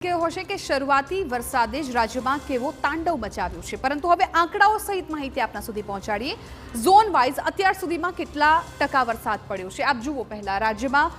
હશે કે શરૂઆતી વરસાદે જ રાજ્યમાં કેવો તાંડવ મચાવ્યો છે, પરંતુ હવે આંકડાઓ સહિત માહિતી આપના સુધી પહોંચાડીએ। ઝોન વાઇઝ અત્યાર સુધીમાં કેટલા ટકા વરસાદ પડ્યો છે આપ જુઓ। પહેલા રાજ્યમાં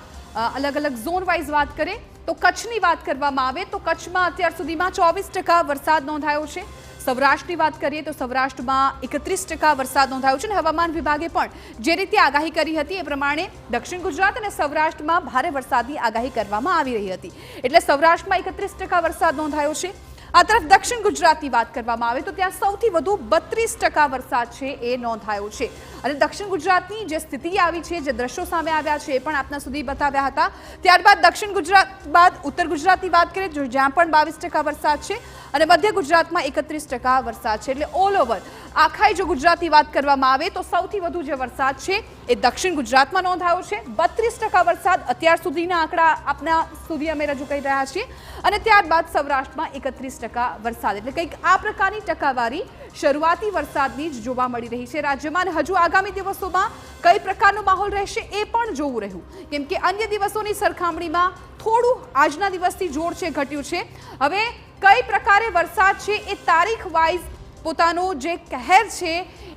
અલગ અલગ ઝોન વાઇઝ વાત કરીએ તો કચ્છની વાત કરવામાં આવે તો કચ્છમાં અત્યાર સુધીમાં 24% વરસાદ નોંધાયો છે। સૌરાષ્ટ્રની વાત કરીએ તો સૌરાષ્ટ્રમાં 31% વરસાદ નોંધાયો છે અને હવામાન વિભાગે પણ જે રીતે આગાહી કરી હતી એ પ્રમાણે દક્ષિણ ગુજરાત અને સૌરાષ્ટ્રમાં ભારે વરસાદની આગાહી કરવામાં આવી રહી હતી, એટલે સૌરાષ્ટ્રમાં 31% વરસાદ નોંધાયો છે। આ તરફ દક્ષિણ ગુજરાતની વાત કરવામાં આવે તો ત્યાં સૌથી વધુ 32% વરસાદ છે એ નોંધાયો છે અને દક્ષિણ ગુજરાતની જે સ્થિતિ આવી છે, જે દ્રશ્યો સામે આવ્યા છે એ પણ આપના સુધી બતાવ્યા હતા। ત્યારબાદ દક્ષિણ ગુજરાત બાદ ઉત્તર ગુજરાતની વાત કરીએ તો જ્યાં પણ 22% વરસાદ છે અને મધ્ય ગુજરાતમાં 31% વરસાદ છે, એટલે ઓલ ઓવર આખાઈ જો ગુજરાતની વાત કરવામાં આવે તો સૌથી વધુ જે વરસાદ છે એ દક્ષિણ ગુજરાતમાં નોંધાયો છે। 32% વરસાદ અત્યાર સુધીના આંકડા આપના સુધી અમે રજૂ કરી રહ્યા છીએ અને ત્યારબાદ સૌરાષ્ટ્રમાં 31% વરસાદ, એટલે કંઈક આ પ્રકારની ટકાવારી શરૂઆતી વરસાદની જ જોવા મળી રહી છે રાજ્યમાં। અને હજુ આગામી દિવસોમાં કઈ પ્રકારનો માહોલ રહેશે એ પણ જોવું રહ્યું, કેમ કે અન્ય દિવસોની સરખામણીમાં થોડું આજના દિવસથી જોર છે ઘટ્યું છે। હવે કઈ પ્રકારે વરસાદ છે એ તારીખ વાઇઝ પોતાનો જે કહેર છે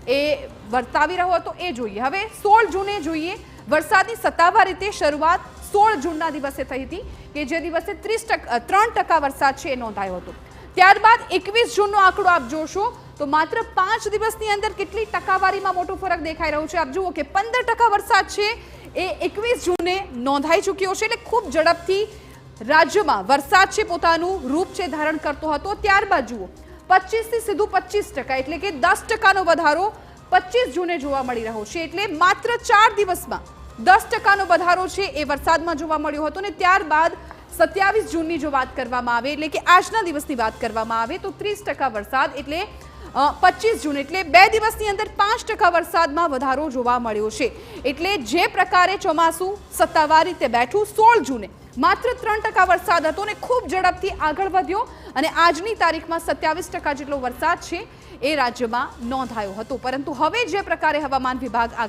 એ વર્તાવી રહ્યો હતો એ જોઈએ। હવે 16 જૂને જોઈએ, વરસાદની સત્તાવાર રીતે શરૂઆત 16 જૂનના દિવસે થઈ હતી કે જે દિવસે 3% વરસાદ છે એ નોંધાયો હતો। ત્યારબાદ 21 જૂનનો આંકડો આપ જોશો તો માત્ર 5 દિવસની અંદર કેટલી ટકાવારીમાં મોટો ફરક દેખાઈ રહ્યો છે। આપ જુઓ કે 15% વરસાદ છે એ 21 જૂને નોંધાઈ ચૂક્યો છે, એટલે ખૂબ ઝડપથી રાજ્યમાં વરસાદ છે પોતાનું રૂપ છે ધારણ કરતો હતો। ત્યારબાદ જુઓ 25 થી સીધું 25%, એટલે કે 10%નો વધારો 25 જૂને જોવા મળી રહ્યો છે, એટલે માત્ર 4 દિવસમાં 10%નો વધારો છે એ વરસાદમાં જોવા મળ્યો હતો। અને ત્યારબાદ 27 જૂનની જો વાત કરવામાં આવે એટલે કે આજના દિવસની વાત કરવામાં આવે તો 30% વરસાદ, એટલે 25 જૂન એટલે 2 દિવસની અંદર 5% વરસાદમાં વધારો જોવા મળ્યો છે। એટલે જે પ્રકારે ચોમાસું સત્તાવાર રીતે બેઠું 16 જૂને માત્ર 3% વરસાદ હતો અને ખૂબ ઝડપથી આગળ વધ્યો અને આજની તારીખમાં 27% જેટલો વરસાદ છે એ રાજ્યમાં નોંધાયો હતો। પરંતુ હવે જે પ્રકારે હવામાન વિભાગ